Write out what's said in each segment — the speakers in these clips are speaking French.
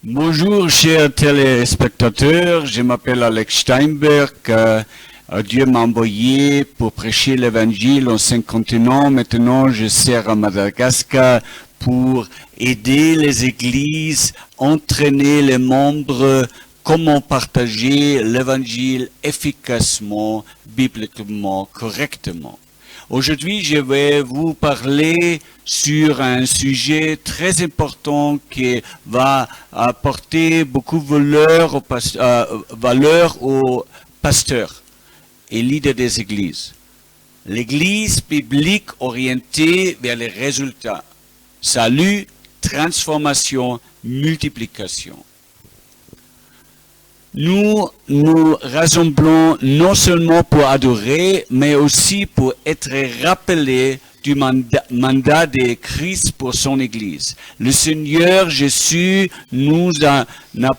Bonjour chers téléspectateurs, je m'appelle Alex Steinberg. Dieu m'a envoyé pour prêcher l'évangile en 5 continents. Maintenant, je sers à Madagascar pour aider les églises, entraîner les membres, comment partager l'évangile efficacement, bibliquement, correctement. Aujourd'hui, je vais vous parler sur un sujet très important qui va apporter beaucoup de valeur aux pasteurs et leaders des églises. L'église biblique orientée vers les résultats. Salut, transformation, multiplication. Nous nous rassemblons non seulement pour adorer, mais aussi pour être rappelés du mandat de Christ pour son Église. Le Seigneur Jésus n'a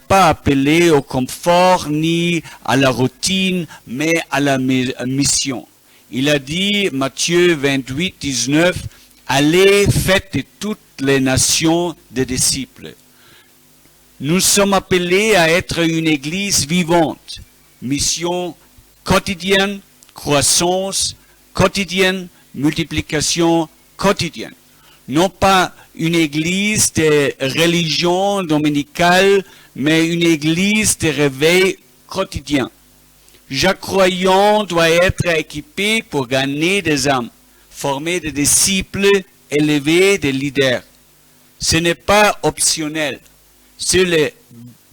pas appelé au confort ni à la routine, mais à la mission. Il a dit, Matthieu 28, 19, « Allez, faites de toutes les nations des disciples ». Nous sommes appelés à être une église vivante. Mission quotidienne, croissance quotidienne, multiplication quotidienne. Non pas une église de religion dominicale, mais une église de réveil quotidien. Chaque croyant doit être équipé pour gagner des âmes, former des disciples, élever des leaders. Ce n'est pas optionnel. C'est le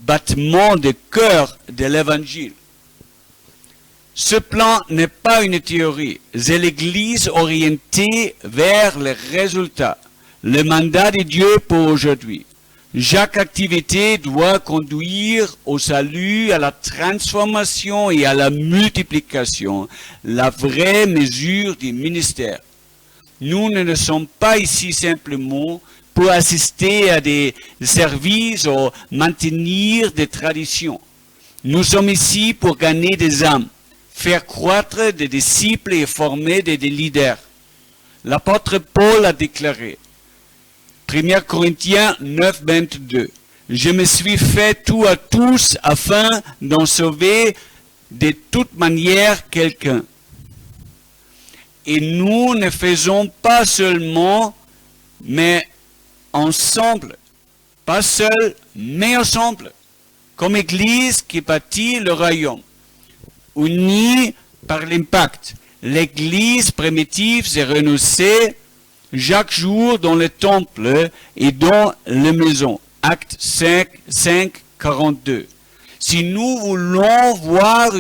battement de cœur de l'évangile. Ce plan n'est pas une théorie, c'est l'église orientée vers les résultats, le mandat de Dieu pour aujourd'hui. Chaque activité doit conduire au salut, à la transformation et à la multiplication, la vraie mesure du ministère. Nous ne sommes pas ici simplement pour assister à des services ou maintenir des traditions. Nous sommes ici pour gagner des âmes, faire croître des disciples et former des leaders. L'apôtre Paul a déclaré, 1 Corinthiens 9, 22, « Je me suis fait tout à tous afin d'en sauver de toute manière quelqu'un. » Et nous ne faisons pas seulement, mais ensemble, pas seul, mais ensemble, comme Église qui bâtit le royaume, unie par l'impact. L'Église primitive s'est renoncée chaque jour dans le temple et dans les maisons. Acte 5, 42. Si nous voulons voir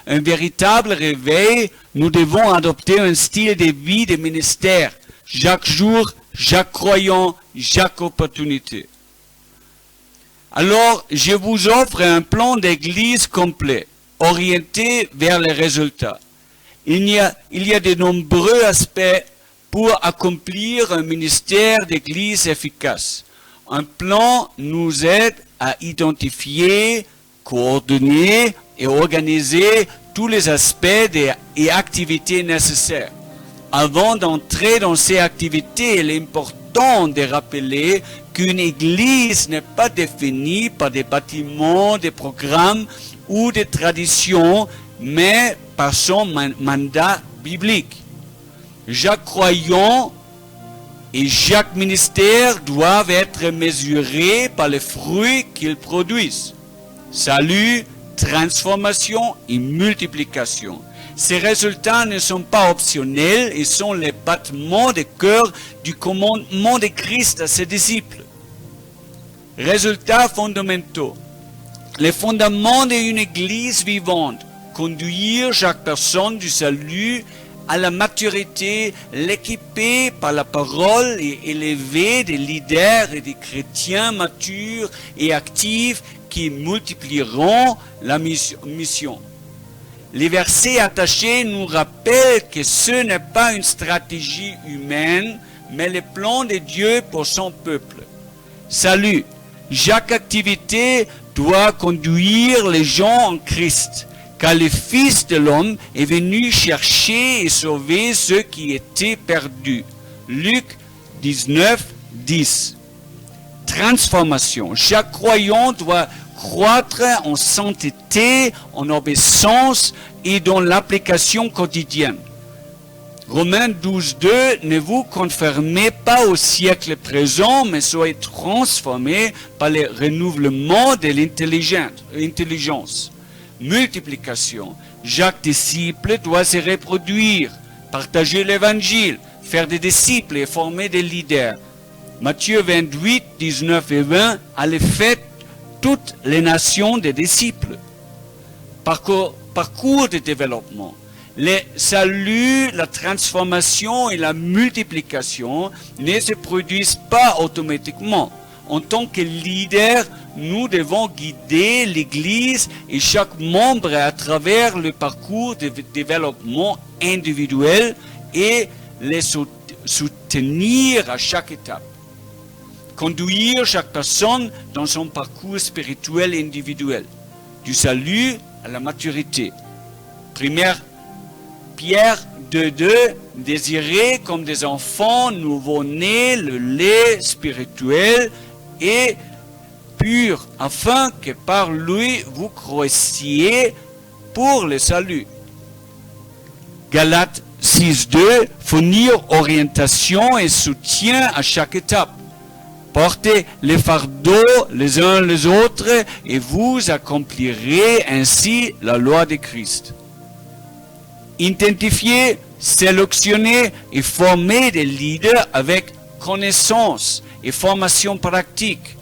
un véritable réveil, nous devons adopter un style de vie de ministère. Chaque jour, chaque croyant, chaque opportunité. Alors, je vous offre un plan d'église complet, orienté vers les résultats. Il y a de nombreux aspects pour accomplir un ministère d'église efficace. Un plan nous aide à identifier, coordonner et organiser tous les aspects et activités nécessaires. Avant d'entrer dans ces activités, il est important de rappeler qu'une église n'est pas définie par des bâtiments, des programmes ou des traditions, mais par son mandat biblique. Chaque croyant et chaque ministère doivent être mesurés par les fruits qu'ils produisent. Salut, transformation et multiplication. Ces résultats ne sont pas optionnels, ils sont les battements de cœur du commandement de Christ à ses disciples. Résultats fondamentaux. Les fondements d'une église vivante, conduire chaque personne du salut à la maturité, l'équiper par la parole et élever des leaders et des chrétiens matures et actifs qui multiplieront la mission. Les versets attachés nous rappellent que ce n'est pas une stratégie humaine, mais le plan de Dieu pour son peuple. Salut, chaque activité doit conduire les gens en Christ, car le Fils de l'homme est venu chercher et sauver ceux qui étaient perdus. Luc 19, 10. transformation. Chaque croyant doit croître en sainteté, en obéissance et dans l'application quotidienne. Romains 12, 2, ne vous conformez pas au siècle présent, mais soyez transformés par le renouvellement de l'intelligence. Multiplication. Chaque disciple doit se reproduire, partager l'évangile, faire des disciples et former des leaders. Matthieu 28, 19 et 20, allez faire toutes les nations des disciples. Parcours de développement. Le salut, la transformation et la multiplication ne se produisent pas automatiquement. En tant que leader, nous devons guider l'Église et chaque membre à travers le parcours de développement individuel et les soutenir à chaque étape. Conduire chaque personne dans son parcours spirituel individuel, du salut à la maturité. Première Pierre 2.2, désirez comme des enfants nouveau-nés le lait spirituel et pur, afin que par lui vous croissiez pour le salut. Galates 6.2, fournir orientation et soutien à chaque étape. Portez les fardeaux les uns les autres et vous accomplirez ainsi la loi de Christ. Identifier, sélectionner et former des leaders avec connaissance et formation pratique.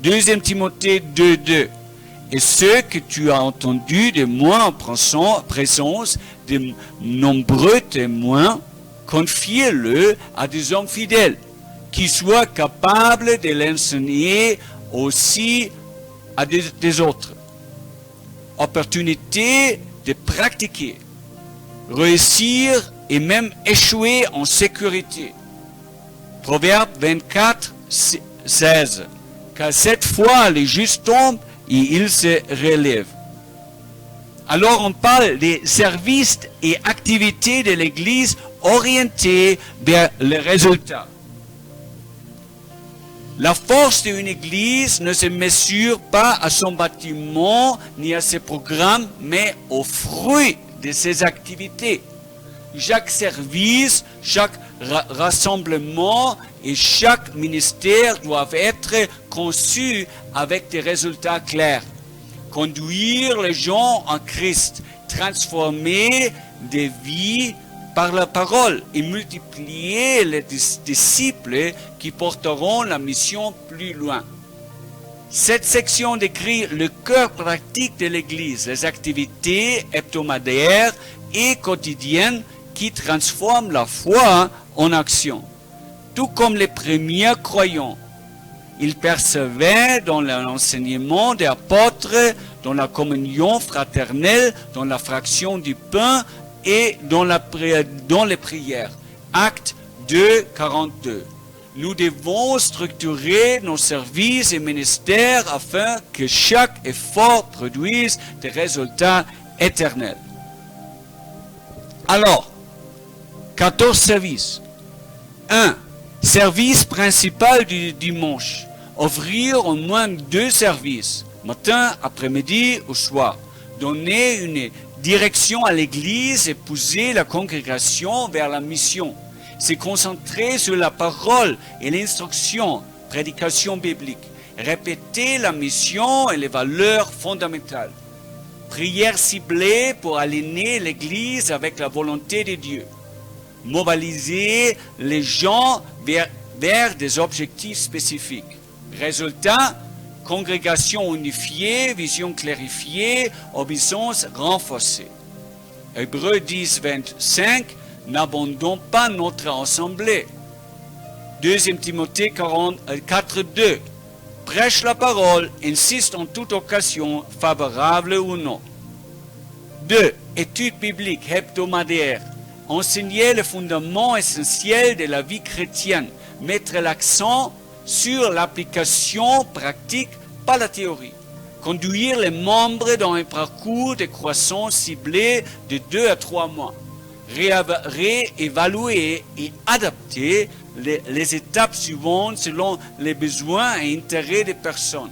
2 Timothée 2.2. Et ce que tu as entendu de moi en présence de nombreux témoins, confie-le à des hommes fidèles, qui soient capables de l'enseigner aussi à des autres. Opportunité de pratiquer, réussir et même échouer en sécurité. Proverbe 24, 16. Car cette fois les justes tombent et ils se relèvent. Alors on parle des services et activités de l'Église orientés vers les résultats. La force d'une Église ne se mesure pas à son bâtiment ni à ses programmes, mais aux fruits de ses activités. Chaque service, chaque rassemblement et chaque ministère doivent être conçus avec des résultats clairs. Conduire les gens en Christ, transformer des vies par la parole et multiplier les disciples qui porteront la mission plus loin. Cette section décrit le cœur pratique de l'Église, les activités hebdomadaires et quotidiennes qui transforment la foi en action. Tout comme les premiers croyants, ils persévèrent dans l'enseignement des apôtres, dans la communion fraternelle, dans la fraction du pain et dans les prières. Acte 2, 42. Nous devons structurer nos services et ministères afin que chaque effort produise des résultats éternels. Alors, 14 services. 1. Service principal du dimanche. Offrir au moins 2 services, matin, après-midi ou soir. Donner une direction à l'Église et pousser la congrégation vers la mission. Se concentrer sur la parole et l'instruction, prédication biblique. Répéter la mission et les valeurs fondamentales. Prière ciblée pour aligner l'Église avec la volonté de Dieu. Mobiliser les gens vers des objectifs spécifiques. Résultat, congrégation unifiée, vision clarifiée, obéissance renforcée. Hébreux 10, 25, n'abandonnons pas notre assemblée. 2 Timothée 4, 2. Prêche la parole, insiste en toute occasion, favorable ou non. 2. Étude biblique hebdomadaire. Enseigner le fondement essentiel de la vie chrétienne. Mettre l'accent sur l'application pratique, pas la théorie. Conduire les membres dans un parcours de croissance ciblé de 2 à 3 mois. réévaluer et adapter les étapes suivantes selon les besoins et intérêts des personnes.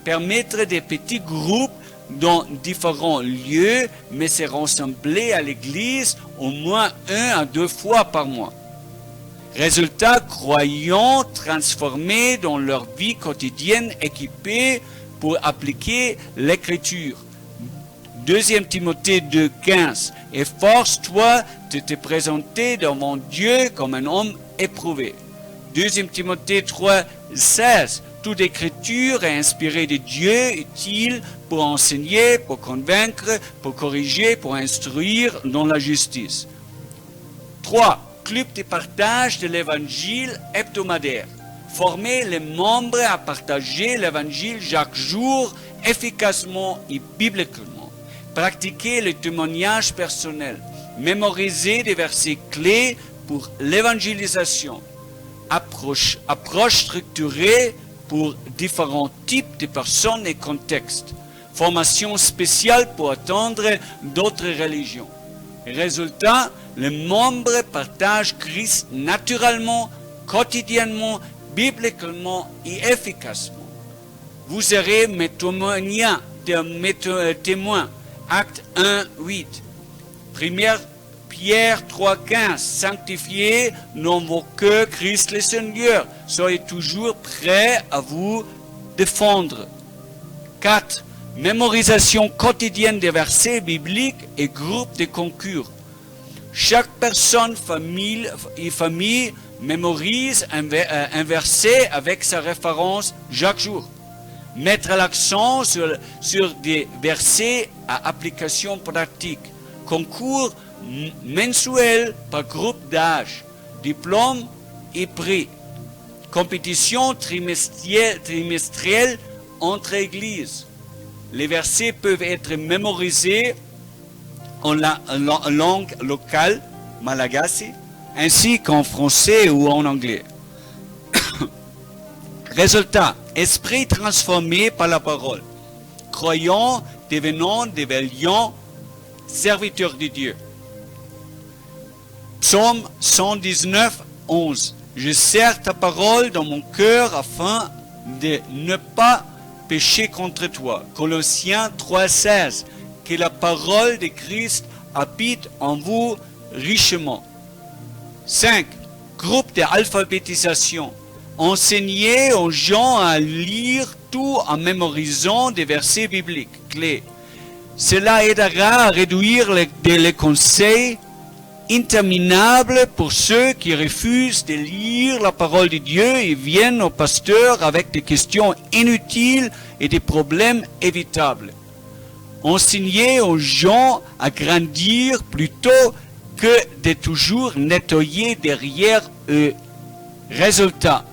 Permettre des petits groupes dans différents lieux, mais se rassembler à l'église au moins 1 à 2 fois par mois. Résultat, croyants transformés dans leur vie quotidienne, équipés pour appliquer l'écriture. 2 Timothée 2,15. Efforce-toi de te présenter devant Dieu comme un homme éprouvé. 2 Timothée 3,16. Toute écriture est inspirée de Dieu, utile pour enseigner, pour convaincre, pour corriger, pour instruire dans la justice. 3. Club de partage de l'évangile hebdomadaire. Former les membres à partager l'évangile chaque jour efficacement et bibliquement. Pratiquer le témoignage personnel. Mémoriser des versets clés pour l'évangélisation. Approche structurée pour différents types de personnes et contextes. Formation spéciale pour atteindre d'autres religions. Résultat, les membres partagent Christ naturellement, quotidiennement, bibliquement et efficacement. Vous serez mes témoins. Acte 1, 8. 1 Pierre 3,15. Sanctifiez dans vos cœurs Christ le Seigneur. Soyez toujours prêts à vous défendre. 4. Mémorisation quotidienne des versets bibliques et groupe de concours. Chaque personne, famille mémorise un verset avec sa référence chaque jour. Mettre l'accent sur des versets à application pratique. Concours mensuel par groupe d'âge. Diplôme et prix. Compétition trimestrielle entre églises. Les versets peuvent être mémorisés en langue locale, malagasy, ainsi qu'en français ou en anglais. Résultat, esprit transformé par la parole. Croyants devenant des vaillants serviteurs de Dieu. Psaume 119, 11. Je serre ta parole dans mon cœur afin de ne pas pécher contre toi. Colossiens 3, 16. Que la parole de Christ habite en vous richement. 5. Groupe d'alphabétisation. Enseigner aux gens à lire tout en mémorisant des versets bibliques clés. Cela aidera à réduire les conseils interminables pour ceux qui refusent de lire la parole de Dieu et viennent au pasteur avec des questions inutiles et des problèmes évitables. Enseigner aux gens à grandir plutôt que de toujours nettoyer derrière eux. Résultat,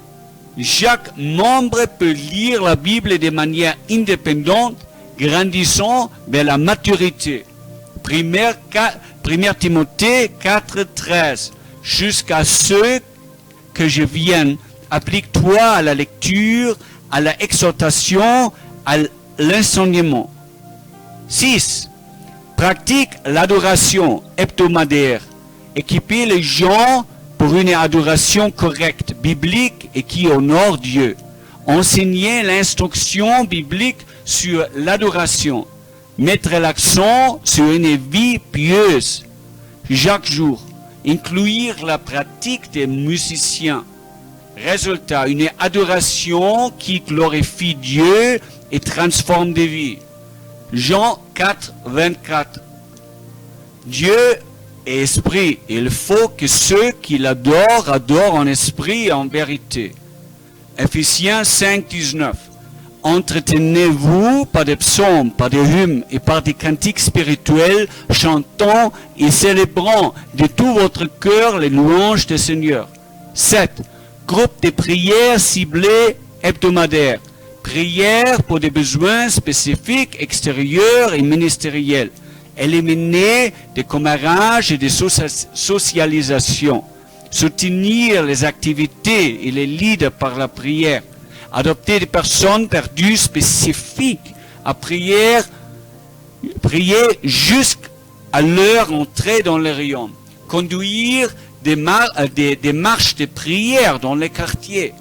chaque membre peut lire la Bible de manière indépendante, grandissant vers la maturité. 1 Timothée 4, 13. Jusqu'à ce que je vienne, applique-toi à la lecture, à la exhortation, à l'enseignement. 6. Pratique l'adoration hebdomadaire. Équiper les gens pour une adoration correcte, biblique et qui honore Dieu. Enseigner l'instruction biblique sur l'adoration. Mettre l'accent sur une vie pieuse chaque jour. Inclure la pratique des musiciens. Résultat, une adoration qui glorifie Dieu et transforme des vies. Jean 4, 24. Dieu est esprit. Il faut que ceux qui l'adorent adorent en esprit et en vérité. Ephésiens 5, 19. Entretenez-vous par des psaumes, par des hymnes et par des cantiques spirituels, chantant et célébrant de tout votre cœur les louanges du Seigneur. 7. Groupe de prières ciblées hebdomadaires. Prières pour des besoins spécifiques, extérieurs et ministériels. Éliminer des commérages et des socialisations. Soutenir les activités et les leaders par la prière. Adopter des personnes perdues spécifiques à prier jusqu'à leur entrée dans le royaume. conduire des marches de prière dans les quartiers.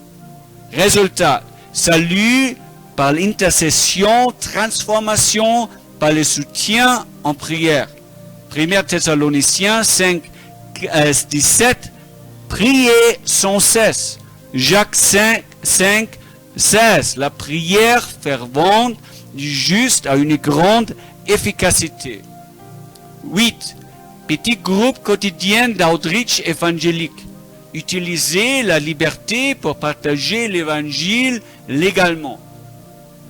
Résultat, salut par l'intercession, transformation par le soutien en prière. 1 Thessaloniciens 5, 17, priez sans cesse. Jacques 5, 16, la prière fervente du juste a une grande efficacité. 8. Petit groupe quotidien d'outreach évangélique. Utilisez la liberté pour partager l'évangile légalement.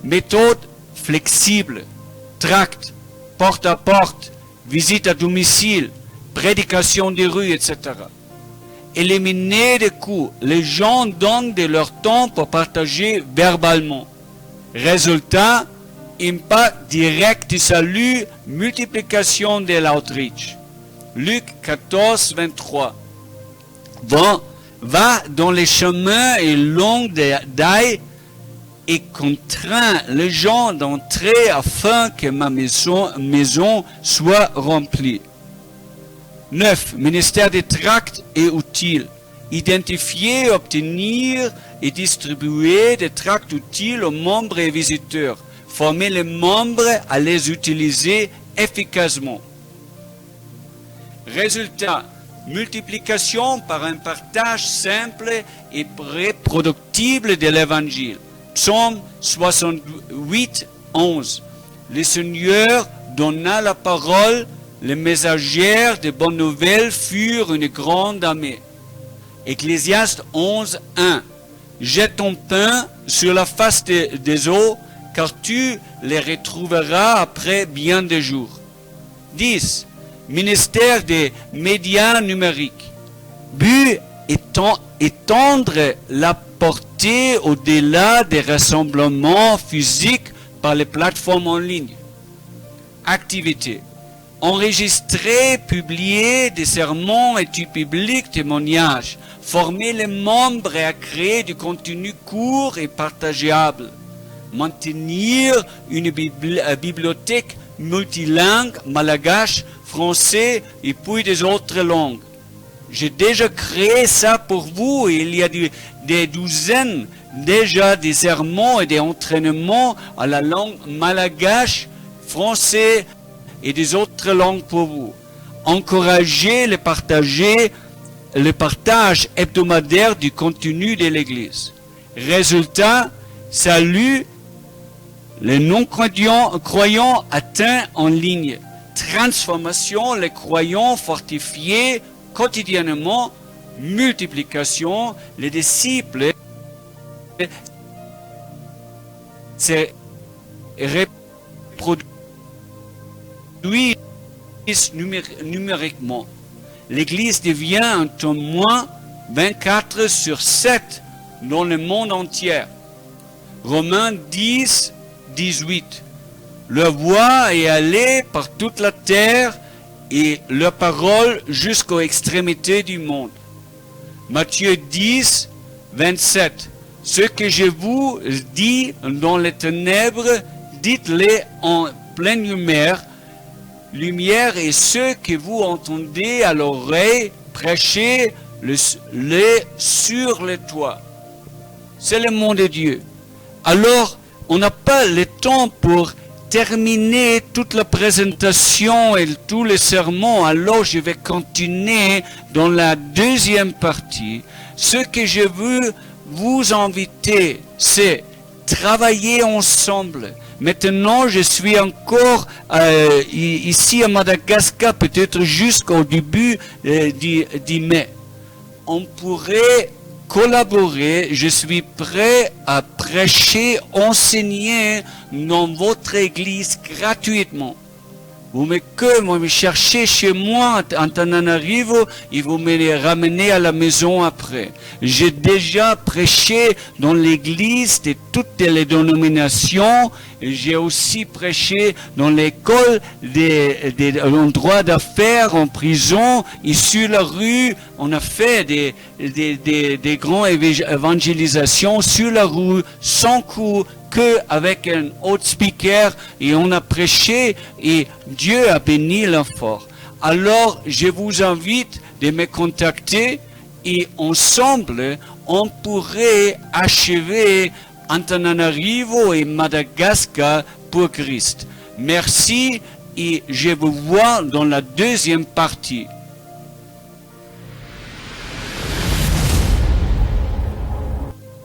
Méthode flexible. Tract, porte à porte, visite à domicile, prédication des rues, etc. Éliminez des coûts. Les gens donnent de leur temps pour partager verbalement. Résultat, impact direct du salut, multiplication de l'outreach. Luc 14, 23. Va dans les chemins et longs d'ail et contraint les gens d'entrer afin que ma maison soit remplie. 9. Ministère des tracts est utile. Identifier, obtenir et distribuer des tracts utiles aux membres et visiteurs. Former les membres à les utiliser efficacement. Résultat, multiplication par un partage simple et reproductible de l'Évangile. Psaume 68, 11. Le Seigneur donna la parole, les messagers de bonnes nouvelles furent une grande armée. Ecclésiaste 11, 1. Jette ton pain sur la face des eaux, car tu les retrouveras après bien des jours. 10. Ministère des médias numériques. But étendre la portée au-delà des rassemblements physiques par les plateformes en ligne. Activité. Enregistrer, publier des sermons, études bibliques, témoignages. Former les membres à créer du contenu court et partageable. Maintenir une bibliothèque multilingue, malgache, français et puis des autres langues. J'ai déjà créé ça pour vous et il y a des douzaines déjà des sermons et des entraînements à la langue malgache, français et des autres langues pour vous. Encouragez le partage hebdomadaire du contenu de l'Église. Résultat, salut, les non-croyants atteints en ligne. Transformation, les croyants fortifiés quotidiennement. Multiplication, les disciples se reproduisent numériquement. L'Église devient un témoin 24/7 dans le monde entier. Romains 10, 18. Leur voix est allée par toute la terre et leur parole jusqu'aux extrémités du monde. Matthieu 10, 27. Ce que je vous dis dans les ténèbres, dites-les en pleine lumière. Lumière, et ce que vous entendez à l'oreille, prêchez-le sur le toit. C'est le monde de Dieu. Alors, on n'a pas le temps pour terminer toute la présentation et tous les sermons. Alors, je vais continuer dans la deuxième partie. Ce que je veux vous inviter, c'est travailler ensemble. Maintenant, je suis encore ici à Madagascar, peut-être jusqu'au début du mai. On pourrait collaborer, je suis prêt à prêcher, enseigner dans votre église gratuitement. Vous me cherchez chez moi en Antananarivo et vous me les ramenez à la maison après. J'ai déjà prêché dans l'église de toutes les dénominations. J'ai aussi prêché dans l'école des droits d'affaires, en prison, et sur la rue. On a fait des grandes évangélisations sur la rue, sans coût, qu'avec un autre speaker, et on a prêché, et Dieu a béni l'effort. Alors, je vous invite de me contacter et ensemble, on pourrait achever Antananarivo et Madagascar pour Christ. Merci et je vous vois dans la deuxième partie.